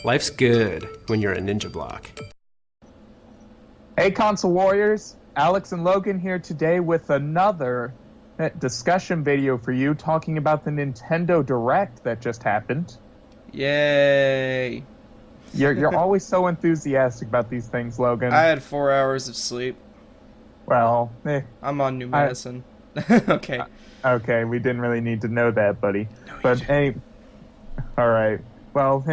Life's good when you're a ninja block. Hey, console warriors! Alex and Logan here today with another discussion video for you talking about the Nintendo Direct that just happened. Yay! You're always so enthusiastic about these things, Logan. I had 4 hours of sleep. Well, I'm on new medicine. Okay. Okay, we didn't really need to know that, buddy. No, you But didn't. hey, all right. Well,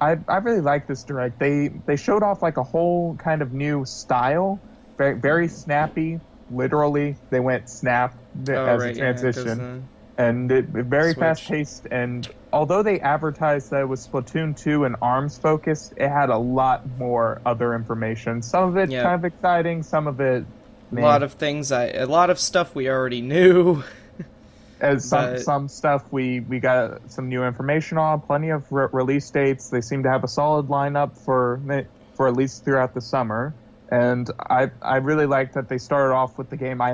I really like this Direct. They showed off like a whole kind of new style, very snappy. Literally, they went snap as a transition, and very Switch. fast paced. And although they advertised that it was Splatoon 2 and ARMS focused, it had a lot more other information. Some of it Yeah. kind of exciting, some of it A lot of stuff we already knew. As But- some stuff we got some new information on, plenty of release dates. They seem to have a solid lineup for at least throughout the summer. And I really like that they started off with the game I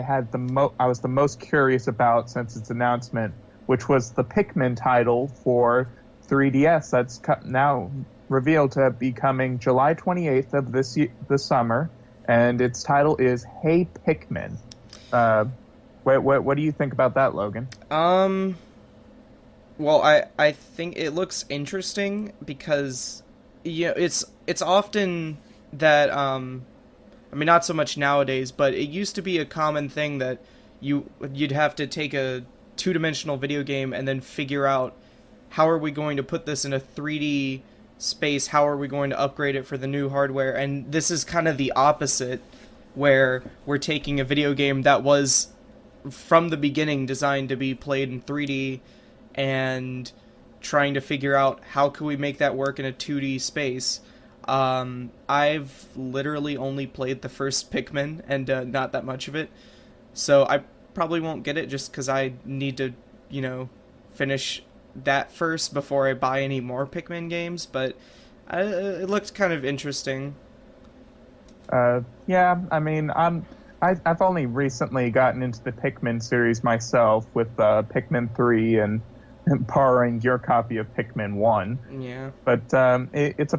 was the most curious about since its announcement, which was the Pikmin title for 3DS. That's now revealed to be coming July 28th of this summer, and its title is Hey Pikmin. What do you think about that, Logan? Well, I think it looks interesting because it's often that I mean, not so much nowadays, but it used to be a common thing that you'd have to take a two-dimensional video game and then figure out how are we going to put this in a 3D space, how are we going to upgrade it for the new hardware, and this is kind of the opposite, where we're taking a video game that was from the beginning designed to be played in 3D and trying to figure out how can we make that work in a 2D space. I've literally only played the first Pikmin and not that much of it, so I probably won't get it just because I need to, finish that first before I buy any more Pikmin games, but it looked kind of interesting. Yeah, I mean, I've only recently gotten into the Pikmin series myself with Pikmin 3 and borrowing your copy of Pikmin 1. Yeah. But it's a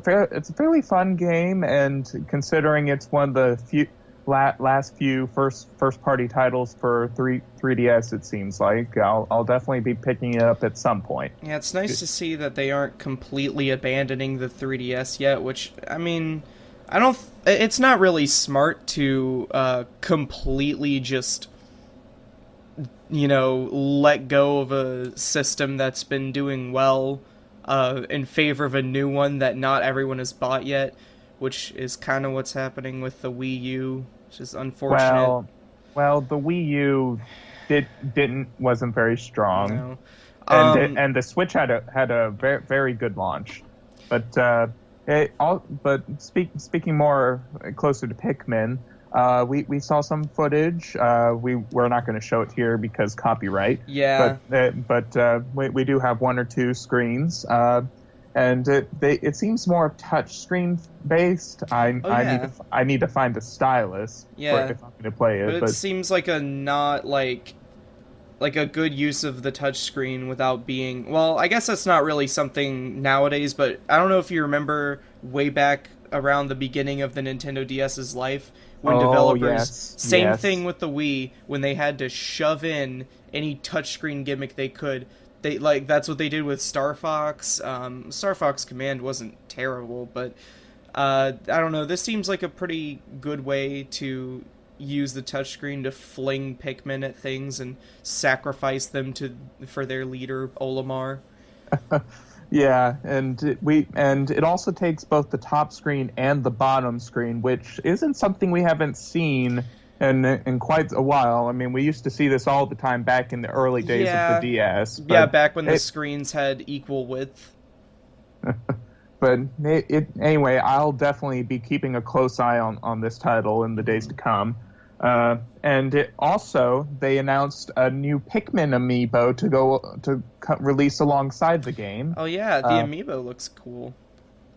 fairly fun game, and considering it's one of the last few first party titles for 3DS, it seems like I'll definitely be picking it up at some point. Yeah, it's nice to see that they aren't completely abandoning the 3DS yet, which, I mean, it's not really smart to completely just, let go of a system that's been doing well in favor of a new one that not everyone has bought yet, which is kind of what's happening with the Wii U, which is unfortunate. Well, the Wii U wasn't very strong. No. And the Switch had a very, very good launch, but speaking more closer to Pikmin, we saw some footage. We're not going to show it here because copyright. Yeah. But we do have one or two screens, and it seems more touch screen based. I need to find a stylus. Yeah. If I'm going to play it. But it seems like a not like a good use of the touchscreen without being... Well, I guess that's not really something nowadays, but I don't know if you remember way back around the beginning of the Nintendo DS's life when developers... Same thing with the Wii, when they had to shove in any touchscreen gimmick they could. That's what they did with Star Fox. Star Fox Command wasn't terrible, but I don't know. This seems like a pretty good way to use the touchscreen to fling Pikmin at things and sacrifice them for their leader Olimar. Yeah, and it also takes both the top screen and the bottom screen, which isn't something we haven't seen in quite a while. I mean, we used to see this all the time back in the early days of the DS. Yeah, back when the screens had equal width. But anyway, I'll definitely be keeping a close eye on this title in the days to come. And they announced a new Pikmin amiibo to release alongside the game. Oh yeah, the amiibo looks cool.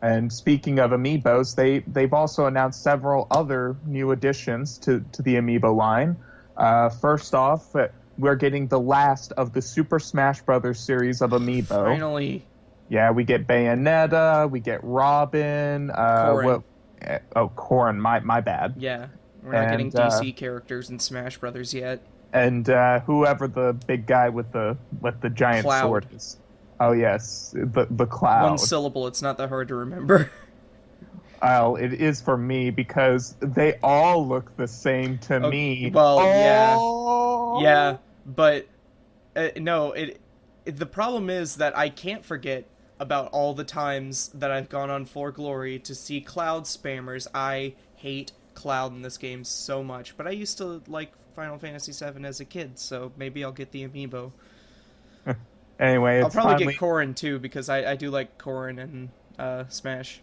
And speaking of amiibos, they've also announced several other new additions to the amiibo line. First off, we're getting the last of the Super Smash Bros. Series of amiibo. Finally. Yeah, we get Bayonetta, we get Robin. Corrin. Corrin. My bad. Yeah, we're not getting And DC characters in Smash Brothers yet. and whoever the big guy with the giant Cloud. sword is. Oh yes, the Cloud. One syllable. It's not that hard to remember. Well, it is for me because they all look the same to me. Well, yeah. Oh! Yeah, but no. The problem is that I can't forget about all the times that I've gone on For Glory to see Cloud spammers. I hate Cloud in this game so much, but I used to like Final Fantasy VII as a kid, so maybe I'll get the amiibo. Anyway, I'll it's probably finally, get Corrin too because I do like Corrin and Smash.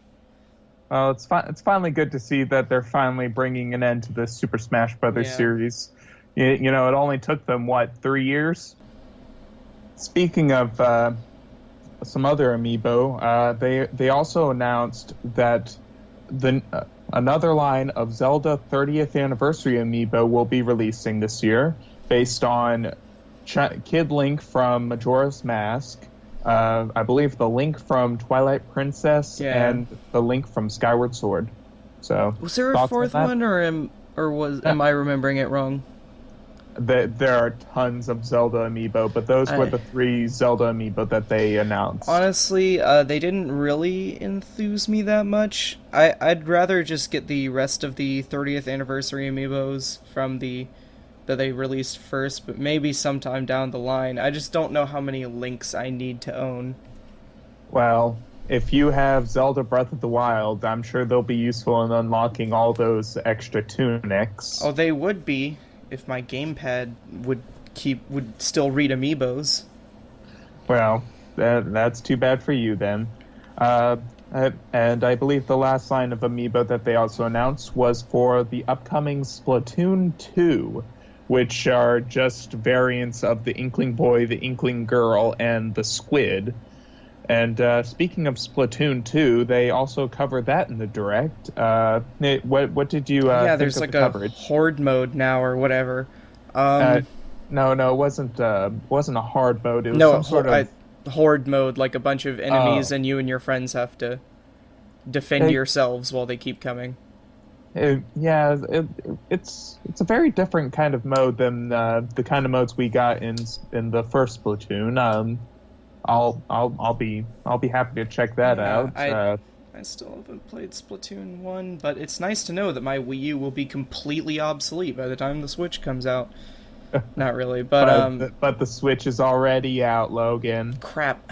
well, it's finally good to see that they're finally bringing an end to this Super Smash Brothers Yeah. series. You know, it only took them 3 years. Speaking of some other amiibo, they also announced that another line of Zelda 30th Anniversary amiibo will be releasing this year, based on Kid Link from Majora's Mask, I believe the Link from Twilight Princess, Yeah. and the Link from Skyward Sword. So, Was there a thoughts on fourth that? one, or am I remembering it wrong? There are tons of Zelda amiibo, but those were the 3 Zelda amiibo that they announced. Honestly, they didn't really enthuse me that much. I'd rather just get the rest of the 30th anniversary amiibos from that they released first, but maybe sometime down the line. I just don't know how many links I need to own. Well, if you have Zelda Breath of the Wild, I'm sure they'll be useful in unlocking all those extra tunics. Oh, they would be if my gamepad would still read amiibos. Well, that's too bad for you then. And I believe the last line of amiibo that they also announced was for the upcoming Splatoon 2, which are just variants of the Inkling Boy, the Inkling Girl, and the Squid. And speaking of Splatoon 2, they also covered that in the Direct. Nate, what did you Yeah, think there's of like the a coverage? horde mode now or whatever. No, it wasn't a hard mode. It was No, some sort of... horde mode, like a bunch of enemies, and you and your friends have to defend Hey. yourselves while they keep coming. It's a very different kind of mode than the kind of modes we got in the first Splatoon. I'll be happy to check that Yeah, out. I still haven't played Splatoon 1, but it's nice to know that my Wii U will be completely obsolete by the time the Switch comes out. Not really, but but the Switch is already out, Logan. crap.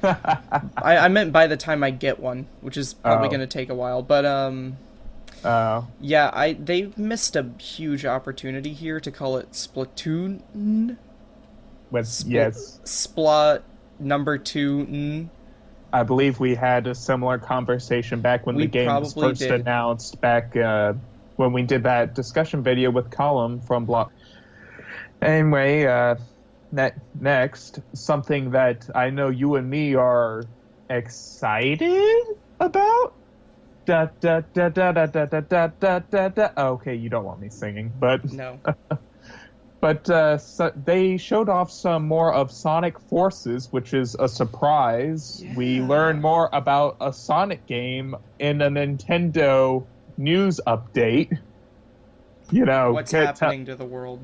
I meant by the time I get one, which is probably Oh. going to take a while, but yeah, they missed a huge opportunity here to call it Splatoon. Yes, Splat number 2. I believe we had a similar conversation back when We the game was probably first did. announced. Back when we did that discussion video with Colin from Block. Anyway, next, something that I know you and me are excited about. Da da da da da da da da da da da. Okay, you don't want me singing, but No. but so they showed off some more of Sonic Forces, which is a surprise. We Yeah. learned more about a Sonic game in a Nintendo news update. You know, What's happening to the world?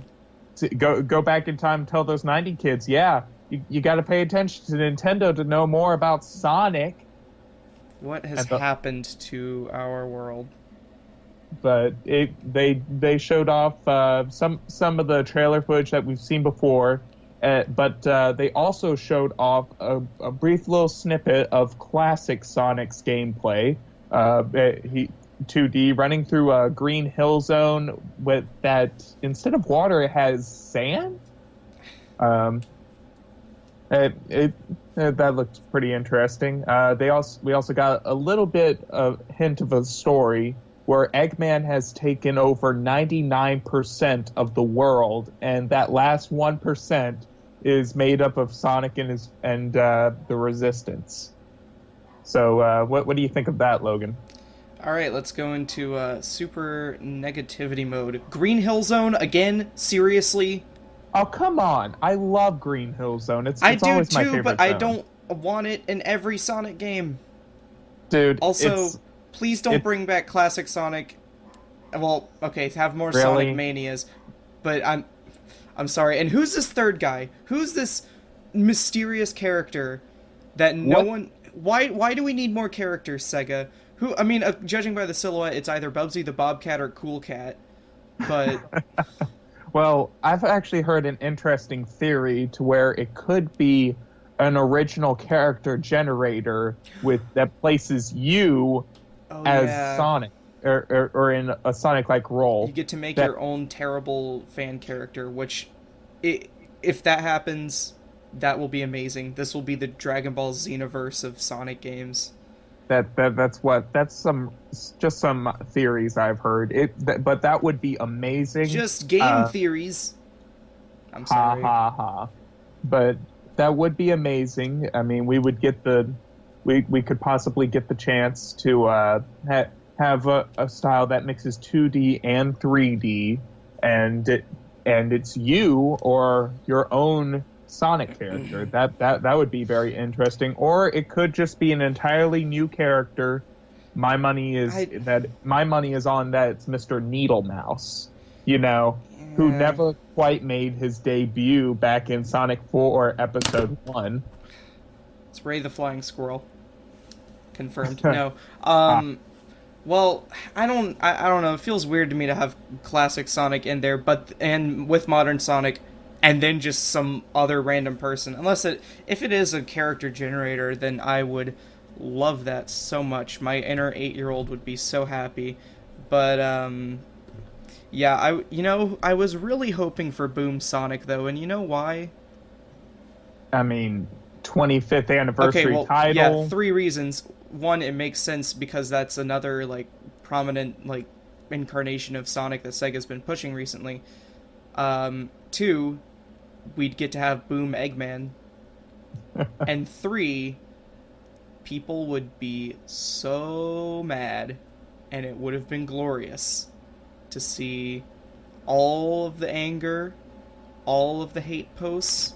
Go back in time and tell those 90 kids, yeah, you got to pay attention to Nintendo to know more about Sonic. What has And happened to our world? But they showed off some of the trailer footage that we've seen before, but they also showed off a brief little snippet of classic Sonic's gameplay. He 2D running through a green hill zone with that instead of water it has sand. That looked pretty interesting. We also got a little bit of hint of a story where Eggman has taken over 99% of the world, and that last 1% is made up of Sonic and the Resistance. So, what do you think of that, Logan? All right, let's go into super negativity mode. Green Hill Zone again? Seriously? Oh, come on! I love Green Hill Zone. It's I do always my too, favorite but I zone. don't want it in every Sonic game. Dude, Also, it's, please don't it- bring back classic Sonic. Well, okay, have more Really? Sonic Manias, but I'm sorry. And who's this third guy? Who's this mysterious character that no What? one? Why do we need more characters, Sega? Who? I mean, judging by the silhouette, it's either Bubsy the Bobcat or Cool Cat. But well, I've actually heard an interesting theory to where it could be an original character generator that places you oh as yeah, Sonic, or in a Sonic-like role. you get to make that- your own terrible fan character. Which, if that happens, that will be amazing. This will be the Dragon Ball Xenoverse of Sonic games. That's just some theories I've heard. But that would be amazing. Just game theories. I'm sorry. Ha ha ha. But that would be amazing. I mean, we could possibly get the chance to have a style that mixes 2D and 3D, and it's you or your own Sonic character. That would be very interesting. Or it could just be an entirely new character. My money is on that it's Mr. Needle Mouse. Who Yeah. never quite made his debut back in Sonic 4 Episode 1. It's Ray the Flying Squirrel. Confirmed. No. Well, I don't know. It feels weird to me to have classic Sonic in there, and with modern Sonic, and then just some other random person. If it is a character generator, then I would love that so much. My inner 8-year-old would be so happy. But yeah, I was really hoping for Boom Sonic though, and you know why? I mean, 25th anniversary title. Yeah, 3 reasons. 1, it makes sense because that's another prominent incarnation of Sonic that Sega's been pushing recently. 2, we'd get to have Boom Eggman. And 3, people would be so mad, and it would have been glorious to see all of the anger, all of the hate posts,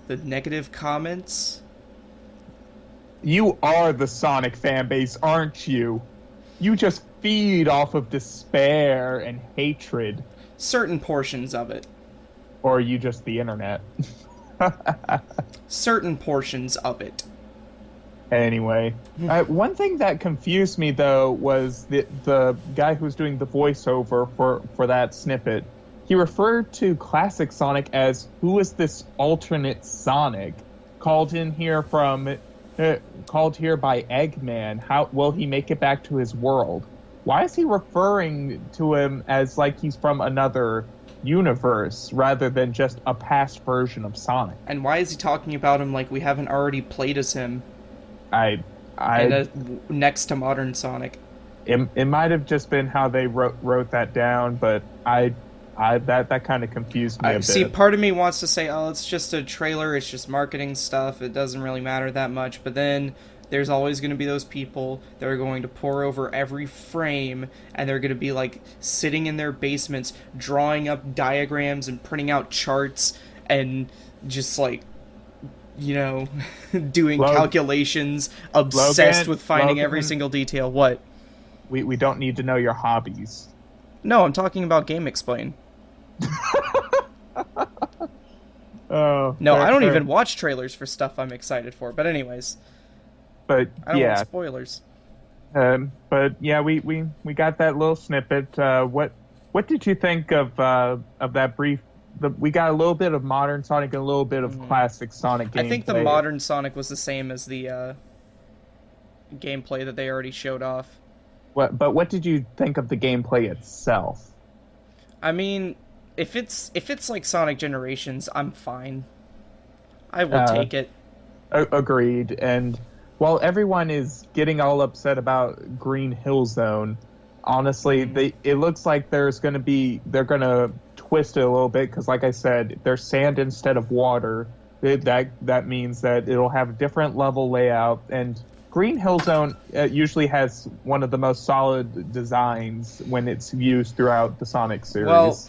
the negative comments. You are the Sonic fan base, aren't you? You just feed off of despair and hatred. Certain portions of it. Or are you just the internet? Certain portions of it. Anyway, one thing that confused me though was the guy who was doing the voiceover for that snippet. He referred to classic Sonic as who is this alternate Sonic called here by Eggman. How will he make it back to his world? Why is he referring to him as like he's from another universe rather than just a past version of Sonic? And why is he talking about him like we haven't already played as him? Next to modern Sonic. It might have just been how they wrote that down, but that kind of confused me a bit. See, part of me wants to say, oh, it's just a trailer, it's just marketing stuff, it doesn't really matter that much, but then there's always going to be those people that are going to pour over every frame, and they're going to be sitting in their basements drawing up diagrams and printing out charts and just doing calculations, obsessed with finding every single detail. What? We don't need to know your hobbies. No, I'm talking about Game Explain. Oh no, I don't even watch trailers for stuff I'm excited for. But anyways, but I don't want spoilers. But yeah, we got that little snippet. What did you think of that brief? We got a little bit of modern Sonic and a little bit of classic Sonic gameplay. I think the modern Sonic was the same as the gameplay that they already showed off. But what did you think of the gameplay itself? I mean, if it's like Sonic Generations, I'm fine. I will take it. Agreed. And while everyone is getting all upset about Green Hill Zone, honestly, it looks like they're gonna twist it a little bit because, like I said, there's sand instead of water. That means that it'll have a different level layout, and Green Hill Zone usually has one of the most solid designs when it's used throughout the Sonic series. Well,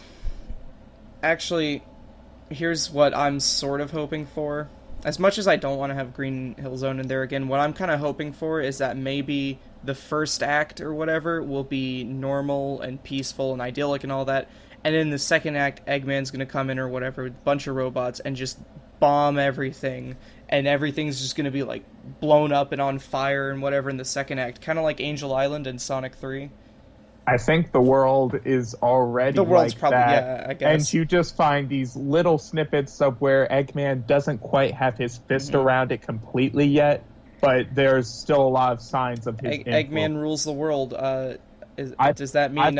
actually, here's what I'm sort of hoping for. As much as I don't want to have Green Hill Zone in there again, what I'm kind of hoping for is that maybe the first act or whatever will be normal and peaceful and idyllic and all that, and in the second act, Eggman's gonna come in or whatever, with a bunch of robots and just bomb everything, and everything's just gonna be like blown up and on fire and whatever in the second act, kind of like Angel Island and Sonic 3. I think the world is already The world's like probably, that. yeah, I guess. And you just find these little snippets of where Eggman doesn't quite have his fist around it completely yet, but there's still a lot of signs of his influence. Eggman rules the world. Does that mean?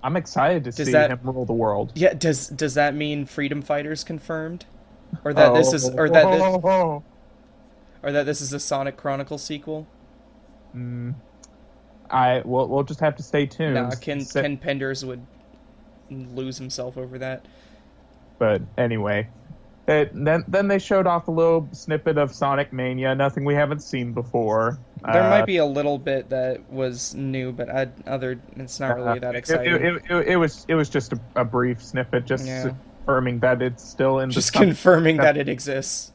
I'm excited to see him rule the world. Yeah. Does that mean Freedom Fighters confirmed, or that this is, or that this is a Sonic Chronicles sequel? We'll just have to stay tuned. Nah, Ken Penders would lose himself over that. But anyway, then they showed off a little snippet of Sonic Mania, nothing we haven't seen before. There might be a little bit that was new, but it's not really that exciting. It was just a brief snippet, just confirming that it's still in just confirming that it exists.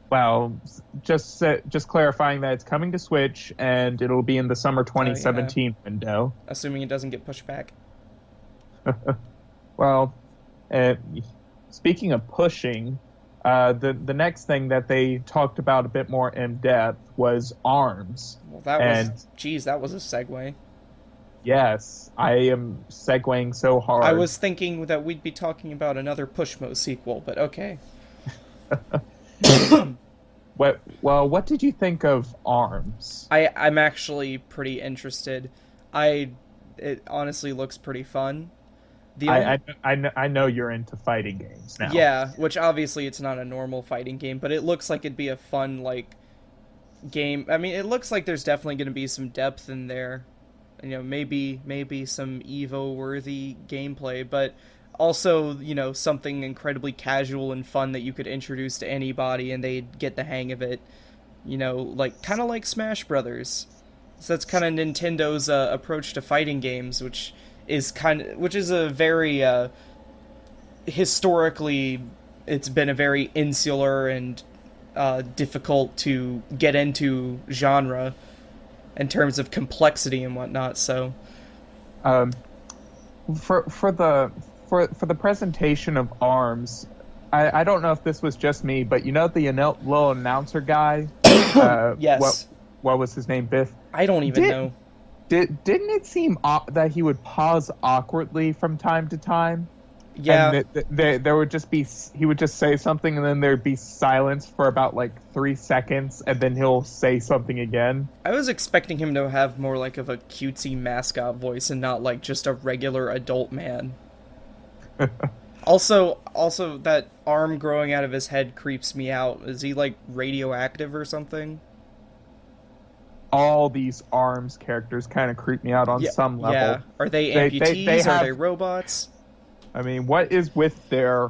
Well, just clarifying that it's coming to Switch and it'll be in the summer 2017 window. Assuming it doesn't get pushed back. Well, speaking of pushing, the next thing that they talked about a bit more in depth was ARMS. Well, that was a segue. Yes, I am segueing so hard. I was thinking that we'd be talking about another Pushmo sequel, but okay. What did you think of ARMS? I'm actually pretty interested. It honestly looks pretty fun. I know you're into fighting games now. Yeah, which obviously it's not a normal fighting game, but it looks like it'd be a fun game. I mean, it looks like there's definitely going to be some depth in there. You know, maybe some Evo-worthy gameplay, but also, something incredibly casual and fun that you could introduce to anybody and they'd get the hang of it. Kind of like Smash Brothers. So that's kind of Nintendo's approach to fighting games, which is a very historically, it's been a very insular and difficult to get into genre in terms of complexity and whatnot. So, for the presentation of ARMS, I don't know if this was just me, but the little announcer guy. Yes. What was his name? Biff. I don't even know. Didn't it seem that he would pause awkwardly from time to time? Yeah. And there would just be, he would just say something and then there'd be silence for about 3 seconds and then he'll say something again. I was expecting him to have more of a cutesy mascot voice and not just a regular adult man. Also, that arm growing out of his head creeps me out. Is he radioactive or something? All these ARMS characters kind of creep me out on some level. Yeah. Are they amputees? Are they robots? I mean, what is with their,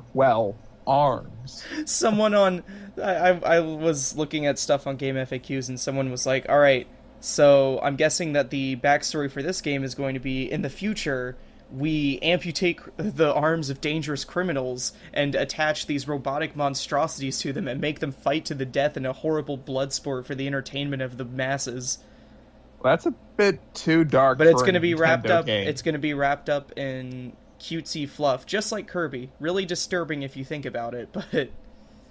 arms? Someone I was looking at stuff on Game FAQs and someone was like, alright, so I'm guessing that the backstory for this game is going to be, in the future, we amputate the arms of dangerous criminals and attach these robotic monstrosities to them and make them fight to the death in a horrible blood sport for the entertainment of the masses. Well, that's a bit too dark. But it's going to be wrapped up. Game. It's going to be wrapped up in cutesy fluff, just like Kirby. Really disturbing if you think about it, but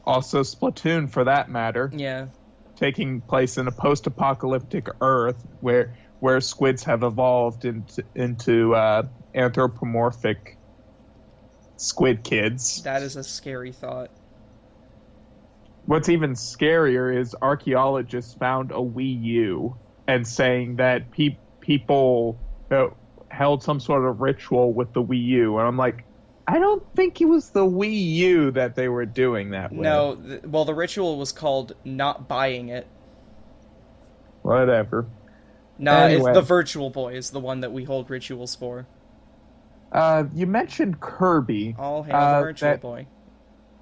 also Splatoon for that matter. Yeah, taking place in a post-apocalyptic Earth where squids have evolved into anthropomorphic squid kids. That is a scary thought. What's even scarier is archaeologists found a Wii U and saying that people held some sort of ritual with the Wii U. And I'm like, I don't think it was the Wii U that they were doing that with. No, the ritual was called not buying it. Whatever. Nah, anyway. The Virtual Boy is the one that we hold rituals for. You mentioned Kirby. All hail the Virtual Boy.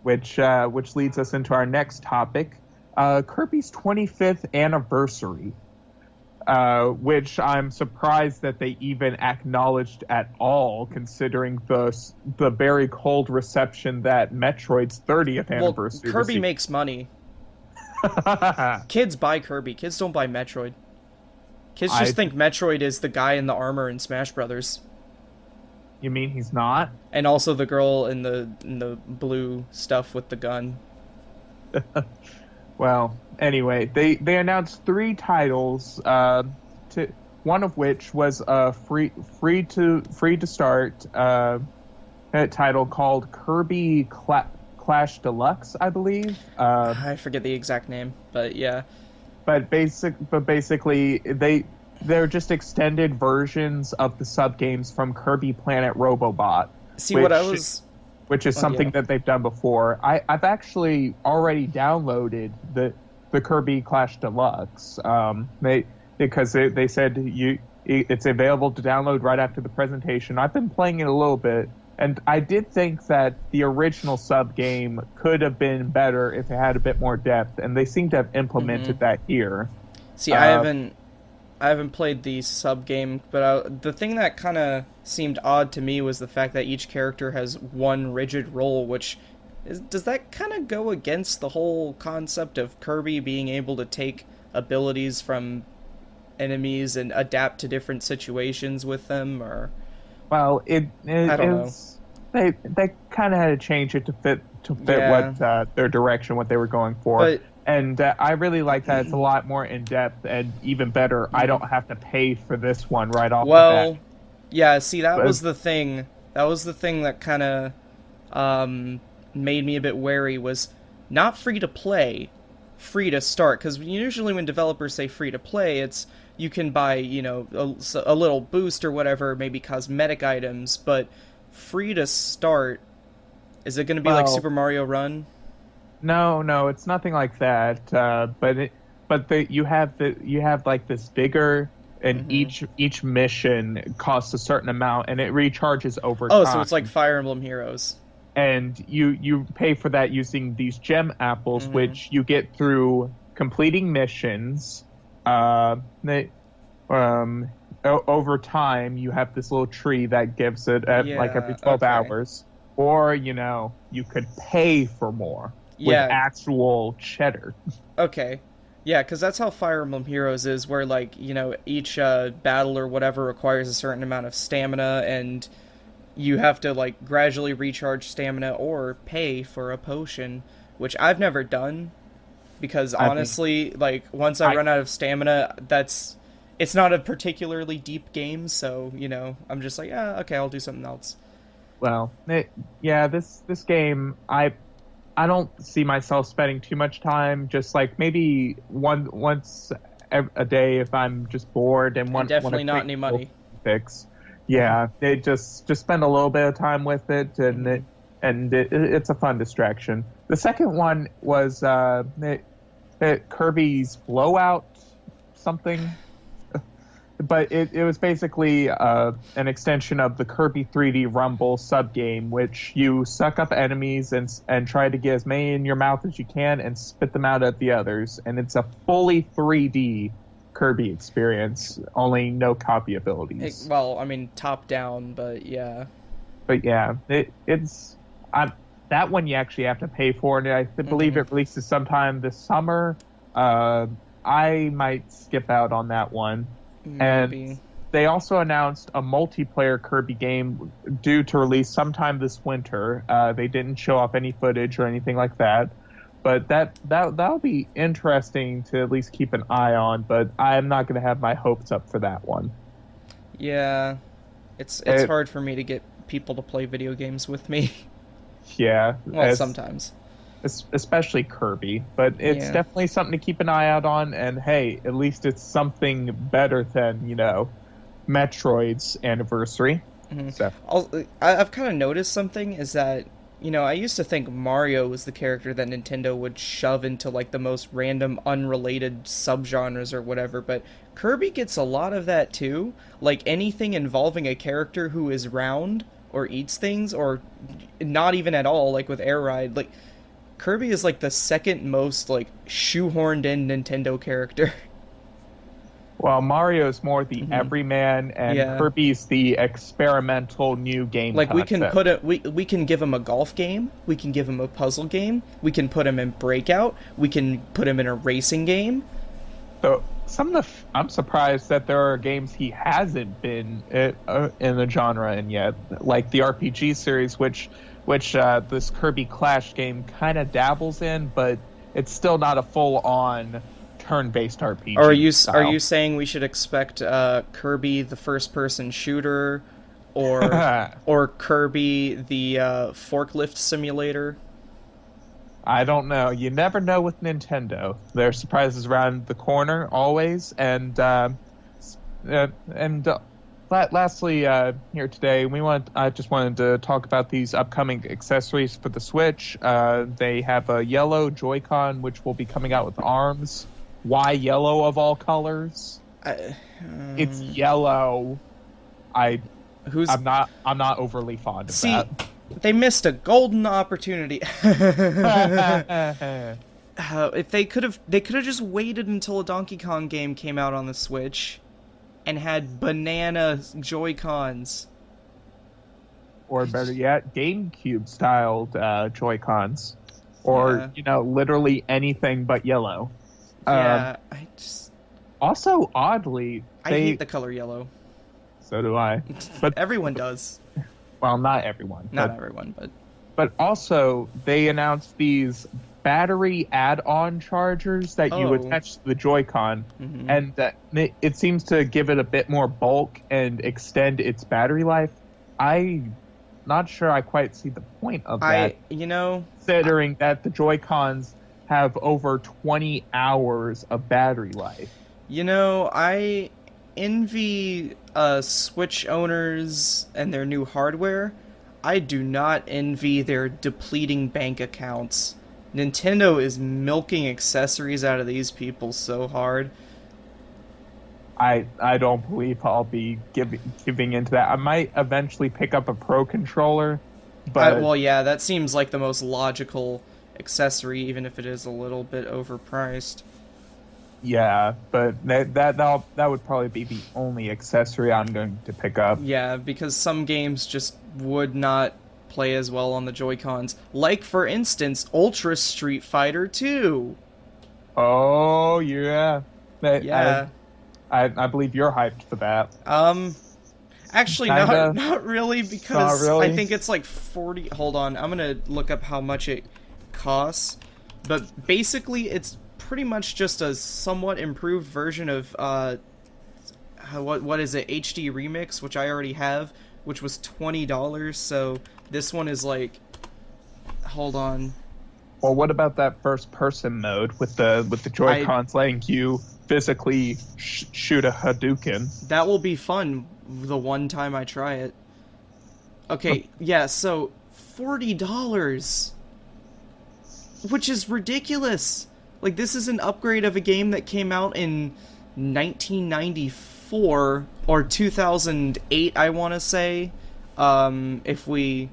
Which leads us into our next topic, Kirby's 25th anniversary, which I'm surprised that they even acknowledged at all, considering the very cold reception that Metroid's 30th anniversary Kirby received. makes money. Kids buy Kirby. Kids don't buy Metroid. Kids I- just think Metroid is the guy in the armor in Smash Brothers, You mean he's not? and also the girl in the blue stuff with the gun. Well, anyway, they announced 3 titles. To one of which was a free to start title called Kirby Clash Deluxe, I believe. I forget the exact name, but yeah. But basically they're just extended versions of the sub games from Kirby Planet Robobot. See, what I was... Which is Oh, something yeah. that they've done before. I've actually already downloaded the Kirby Clash Deluxe. Because they said it's available to download right after the presentation. I've been playing it a little bit, and I did think that the original sub game could have been better if it had a bit more depth, and they seem to have implemented that here. See, I haven't played the sub game, but the thing that kind of seemed odd to me was the fact that each character has one rigid role, which does that kind of go against the whole concept of Kirby being able to take abilities from enemies and adapt to different situations with them, or Well, I don't know. they kind of had to change it to fit Yeah. what their direction, what they were going for. But- And I really like that. It's a lot more in depth, and even better, I don't have to pay for this one right off the well, bat. yeah. See, that But- was the thing. That was the thing that kind of made me a bit wary. Was not free to play, free to start. Because usually when developers say free to play, it's you can buy, a little boost or whatever, maybe cosmetic items. But free to start, is it going to be like Well- Super Mario Run? No, it's nothing like that. You have like this vigor, and each mission costs a certain amount, and it recharges over Oh, time. so it's like Fire Emblem Heroes. And you pay for that using these gem apples, Mm-hmm. which you get through completing missions. Over time, you have this little tree that gives it like every Yeah, 12 okay. hours. Or, you could pay for more with Yeah. actual cheddar. Okay. Yeah, because that's how Fire Emblem Heroes is, where, like, each battle or whatever requires a certain amount of stamina, and you have to, like, gradually recharge stamina or pay for a potion, which I've never done, because I think- honestly, like, once I run out of stamina, it's not a particularly deep game, so, I'm just like, okay, I'll do something else. Well, this game, I don't see myself spending too much time. Just like maybe once a day if I'm just bored and want Definitely not any money. fix. Yeah, they just spend a little bit of time with it, and it's a fun distraction. The second one was Kirby's Blowout something. But it was basically an extension of the Kirby 3D Rumble subgame, which you suck up enemies and try to get as many in your mouth as you can and spit them out at the others. And it's a fully 3D Kirby experience, only no copy abilities. Well, I mean, top down, but yeah. But yeah, it's that one you actually have to pay for, and I believe it releases sometime this summer. I might skip out on that one. Maybe. And they also announced a multiplayer Kirby game due to release sometime this winter. They didn't show off any footage or anything like that, but that'll be interesting to at least keep an eye on. But I'm not going to have my hopes up for that one. Yeah, it's hard for me to get people to play video games with me. Yeah, Well, sometimes. especially Kirby, but it's Yeah. definitely something to keep an eye out on. And hey, at least it's something better than Metroid's anniversary. So I've kind of noticed something is that I used to think Mario was the character that Nintendo would shove into like the most random, unrelated subgenres or whatever, but Kirby gets a lot of that too. Like anything involving a character who is round or eats things, or not even at all, like with Air Ride, like. Kirby is like the second most like shoehorned in Nintendo character. Well, Mario's more the everyman, and Yeah. Kirby's the experimental new game Like we can concept. put it, we can give him a golf game, we can give him a puzzle game, we can put him in Breakout, we can put him in a racing game. So I'm surprised that there are games he hasn't been in the genre in yet, like the RPG series, which this Kirby Clash game kind of dabbles in, but it's still not a full-on turn-based RPG. Or are style. you saying we should expect Kirby the first-person shooter, or Kirby the forklift simulator? I don't know. You never know with Nintendo. There are surprises around the corner always, and lastly, here today, I just wanted to talk about these upcoming accessories for the Switch. They have a yellow Joy-Con, which will be coming out with arms. Why yellow of all colors? It's yellow. I'm not overly fond of that. They missed a golden opportunity. If they could have just waited until a Donkey Kong game came out on the Switch and had banana Joy-Cons. Or better yet, GameCube styled Joy-Cons. Or, literally anything but yellow. Yeah, Also, oddly, I hate the color yellow. So do I. But everyone does. Well, not everyone. Not everyone, but... But also, they announced these battery add-on chargers that you attach to the Joy-Con, and it seems to give it a bit more bulk and extend its battery life. I'm not sure I quite see the point of that. Considering that the Joy-Cons have over 20 hours of battery life. I envy Switch owners and their new hardware. I do not envy their depleting bank accounts. Nintendo is milking accessories out of these people so hard. I don't believe I'll be giving into that. I might eventually pick up a Pro Controller, but... well, yeah, that seems like the most logical accessory, even if it is a little bit overpriced. Yeah, but that would probably be the only accessory I'm going to pick up. Yeah, because some games just would not play as well on the Joy-Cons. Like, for instance, Ultra Street Fighter 2. Oh, yeah. Yeah. I believe you're hyped for that. Actually, not really, because I think it's like 40... Hold on, I'm gonna look up how much it costs. But basically, it's pretty much just a somewhat improved version of what is it, HD Remix, which I already have, which was $20. So this one is like, hold on. Well, what about that first person mode with the Joy-Cons letting you physically shoot a Hadouken? That will be fun the one time I try it. Okay, yeah, so $40, which is ridiculous. Like, this is an upgrade of a game that came out in 1994 or 2008, I want to say. If we,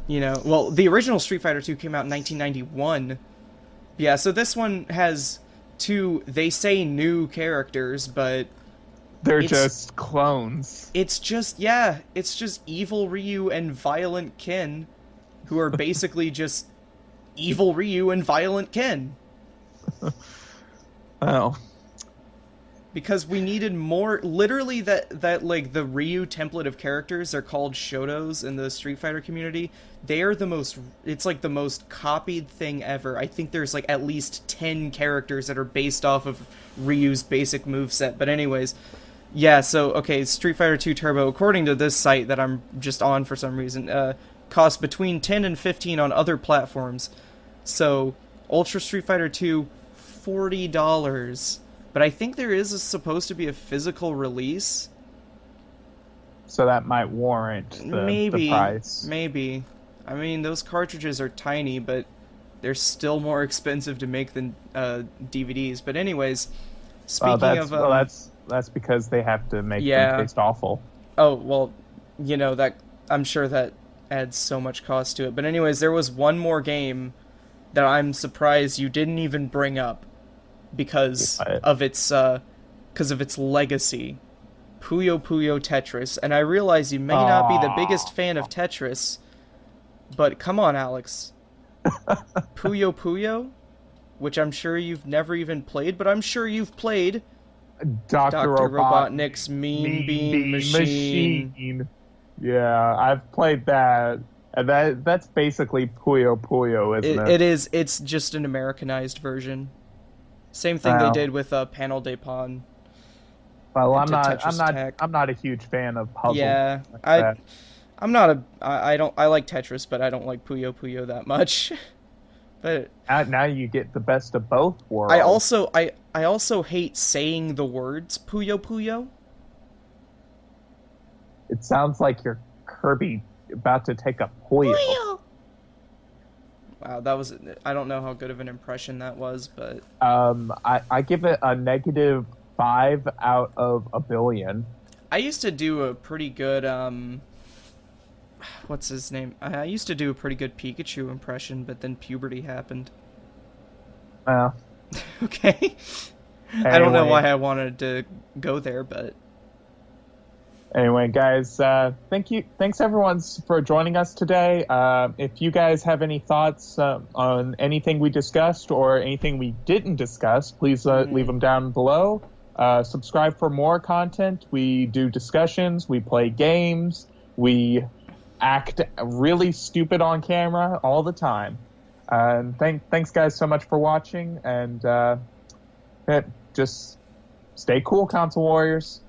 well, the original Street Fighter 2 came out in 1991. Yeah, so this one has two, they say new characters, but they're just clones. It's just Evil Ryu and Violent Ken, who are basically just Evil Ryu and Violent Ken. Oh. Because we needed more, literally that like the Ryu template of characters are called Shotos in the Street Fighter community. They are it's like the most copied thing ever. I think there's like at least 10 characters that are based off of Ryu's basic moveset. But anyways, yeah, so, okay, Street Fighter 2 Turbo, according to this site that I'm just on for some reason, costs between $10 and $15 on other platforms. So, Ultra Street Fighter 2, $40. But I think there is supposed to be a physical release. So that might warrant the price. Maybe. I mean, those cartridges are tiny, but they're still more expensive to make than DVDs. But anyways, speaking of... that's because they have to make them taste awful. Oh, well, that I'm sure that adds so much cost to it. But anyways, there was one more game that I'm surprised you didn't even bring up because of its because of its legacy. Puyo Puyo Tetris. And I realize you may not be the biggest fan of Tetris, but come on, Alex. Puyo Puyo, which I'm sure you've never even played, but I'm sure you've played Dr. Robotnik's Mean Bean Machine. Yeah, I've played that. And that's basically Puyo Puyo, isn't it? It is. It's just an Americanized version. Same thing they did with Panel de Pon. Well, I'm not a huge fan of puzzles. Yeah, like I'm not a. I don't. I like Tetris, but I don't like Puyo Puyo that much. But now you get the best of both worlds. I also hate saying the words Puyo Puyo. It sounds like you're Kirby about to take a Puyo. Wow, that was. I don't know how good of an impression that was, but I give it a negative 5 out of a billion. I used to do a pretty good what's his name? I used to do a pretty good Pikachu impression, but then puberty happened. Okay. Anyway. I don't know why I wanted to go there, but anyway, guys, thanks everyone for joining us today. If you guys have any thoughts on anything we discussed or anything we didn't discuss, please leave them down below. Subscribe for more content. We do discussions, we play games, we act really stupid on camera all the time. And thanks guys so much for watching, and just stay cool, console warriors.